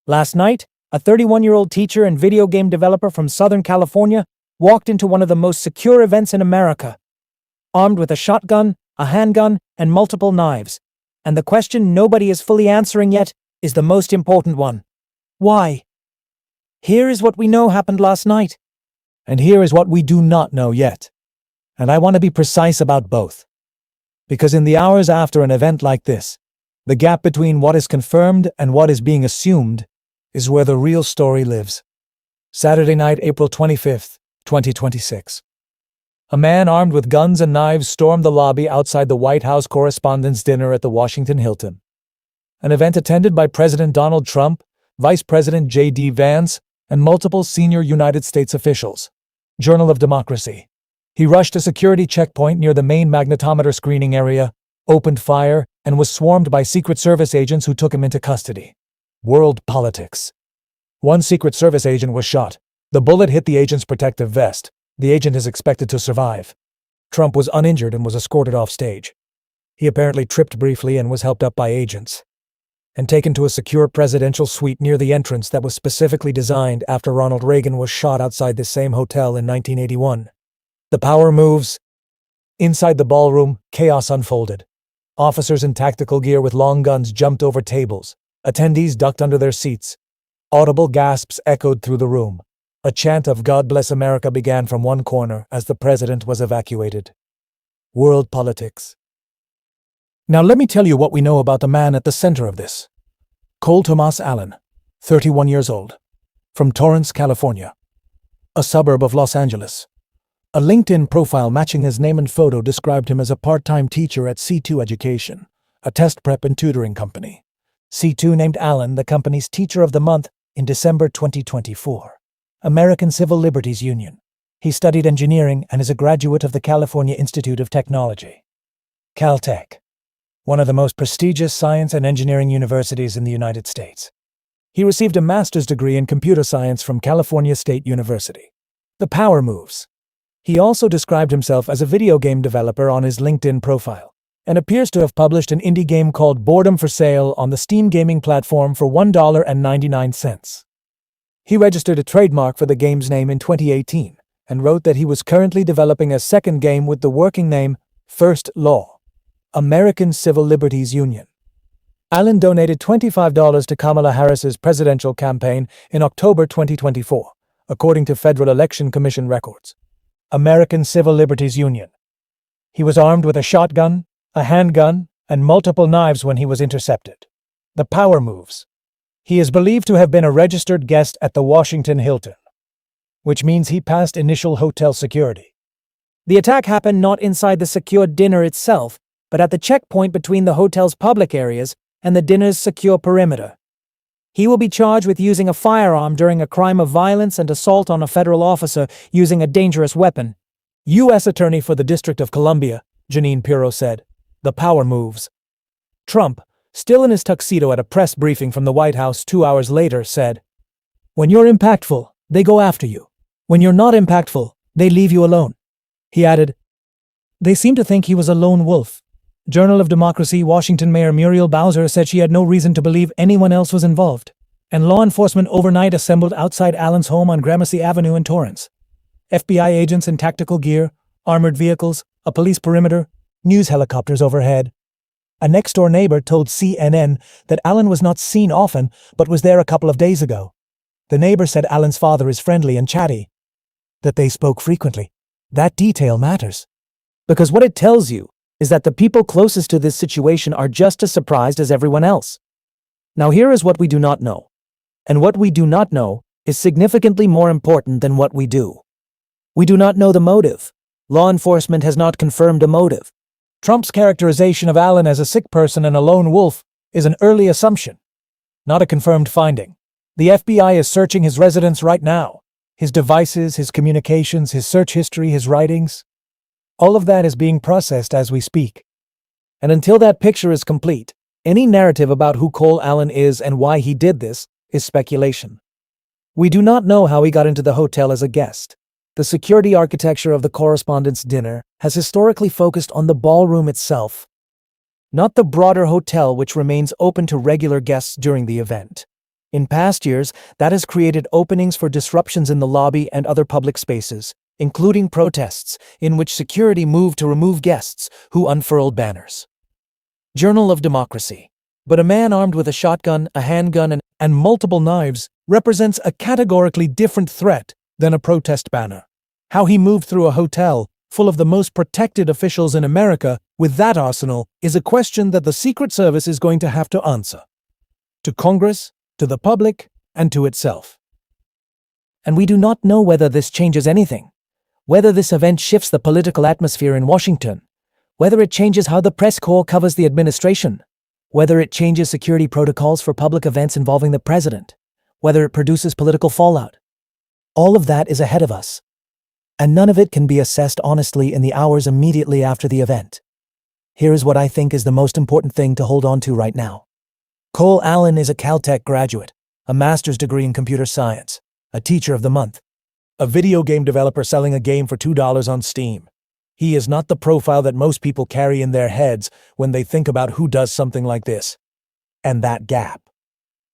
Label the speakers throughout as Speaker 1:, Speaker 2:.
Speaker 1: Last night, a 31-year-old teacher and video game developer from Southern California walked into one of the most secure events in America, armed with a shotgun, a handgun, and multiple knives. And the question nobody is fully answering yet is the most important one. Why? Here is what we know happened last night.
Speaker 2: And here is what we do not know yet. And I want to be precise about both. Because in the hours after an event like this, the gap between what is confirmed and what is being assumed is where the real story lives. Saturday night, April 25th, 2026. A man armed with guns and knives stormed the lobby outside the White House Correspondents' dinner at the Washington Hilton. An event attended by President Donald Trump, Vice President J.D. Vance, and multiple senior United States officials. Journal of Democracy. He rushed a security checkpoint near the main magnetometer screening area, opened fire, and was swarmed by Secret Service agents who took him into custody. World politics. One Secret Service agent was shot. The bullet hit the agent's protective vest. The agent is expected to survive. Trump was uninjured and was escorted off stage. He apparently tripped briefly and was helped up by agents and taken to a secure presidential suite near the entrance that was specifically designed after Ronald Reagan was shot outside this same hotel in 1981. The power moves. Inside the ballroom, chaos unfolded. Officers in tactical gear with long guns jumped over tables. Attendees ducked under their seats. Audible gasps echoed through the room. A chant of God Bless America began from one corner as the president was evacuated. World politics. Now let me tell you what we know about the man at the center of this. Tomas Allen, 31 years old, from Torrance, California, a suburb of Los Angeles. A LinkedIn profile matching his name and photo described him as a part-time teacher at C2 Education, a test prep and tutoring company. C2 named Allen the company's Teacher of the Month in December 2024. American Civil Liberties Union. He studied engineering and is a graduate of the California Institute of Technology. Caltech, one of the most prestigious science and engineering universities in the United States. He received a master's degree in computer science from California State University. The power moves. He also described himself as a video game developer on his LinkedIn profile, and appears to have published an indie game called Boredom for Sale on the Steam gaming platform for $1.99. He registered a trademark for the game's name in 2018, and wrote that he was currently developing a second game with the working name First Law, American Civil Liberties Union. Allen donated $25 to Kamala Harris's presidential campaign in October 2024, according to Federal Election Commission records. American Civil Liberties Union. He was armed with a shotgun, a handgun, and multiple knives when he was intercepted. The power moves. He is believed to have been a registered guest at the Washington Hilton, which means he passed initial hotel security.
Speaker 1: The attack happened not inside the secured dinner itself, but at the checkpoint between the hotel's public areas and the dinner's secure perimeter. He will be charged with using a firearm during a crime of violence and assault on a federal officer using a dangerous weapon. U.S. Attorney for the District of Columbia, Janine Pirro, said. The power moves. Trump, still in his tuxedo at a press briefing from the White House 2 hours later, said, "When you're impactful, they go after you. When you're not impactful, they leave you alone." He added, "They seem to think he was a lone wolf." Journal of Democracy, Washington Mayor Muriel Bowser said she had no reason to believe anyone else was involved, and law enforcement overnight assembled outside Allen's home on Gramercy Avenue in Torrance. FBI agents in tactical gear, armored vehicles, a police perimeter, news helicopters overhead. A next-door neighbor told CNN that Allen was not seen often, but was there a couple of days ago. The neighbor said Allen's father is friendly and chatty, that they spoke frequently. That detail matters, because what it tells you is that the people closest to this situation are just as surprised as everyone else. Now here is what we do not know. And what we do not know is significantly more important than what we do. We do not know the motive. Law enforcement has not confirmed a motive.
Speaker 2: Trump's characterization of Allen as a sick person and a lone wolf is an early assumption, not a confirmed finding. The FBI is searching his residence right now. His devices, his communications, his search history, his writings. All of that is being processed as we speak.
Speaker 1: And until that picture is complete, any narrative about who Cole Allen is and why he did this is speculation. We do not know how he got into the hotel as a guest. The security architecture of the Correspondents' dinner has historically focused on the ballroom itself, not the broader hotel which remains open to regular guests during the event. In past years, that has created openings for disruptions in the lobby and other public spaces, including protests, in which security moved to remove guests who unfurled banners. Journal of Democracy. But a man armed with a shotgun, a handgun, and multiple knives represents a categorically different threat than a protest banner. How he moved through a hotel full of the most protected officials in America with that arsenal is a question that the Secret Service is going to have to answer. To Congress, to the public, and to itself. And we do not know whether this changes anything, whether this event shifts the political atmosphere in Washington, whether it changes how the press corps covers the administration, whether it changes security protocols for public events involving the president, whether it produces political fallout. All of that is ahead of us, and none of it can be assessed honestly in the hours immediately after the event. Here is what I think is the most important thing to hold on to right now. Tomas Allen is a Caltech graduate, a master's degree in computer science, a teacher of the month, a video game developer selling a game for $2 on Steam. He is not the profile that most people carry in their heads when they think about who does something like this. And that gap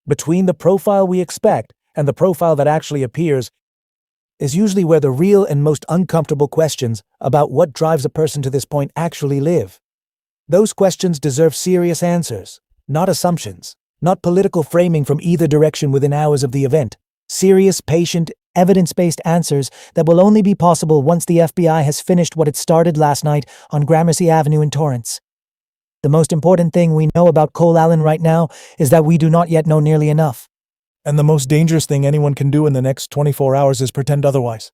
Speaker 1: between the profile we expect and the profile that actually appears is usually where the real and most uncomfortable questions about what drives a person to this point actually live. Those questions deserve serious answers, not assumptions, not political framing from either direction within hours of the event. Serious, patient, evidence-based answers that will only be possible once the FBI has finished what it started last night on Gramercy Avenue in Torrance. The most important thing we know about Tomas Allen right now is that we do not yet know nearly enough.
Speaker 2: And the most dangerous thing anyone can do in the next 24 hours is pretend otherwise.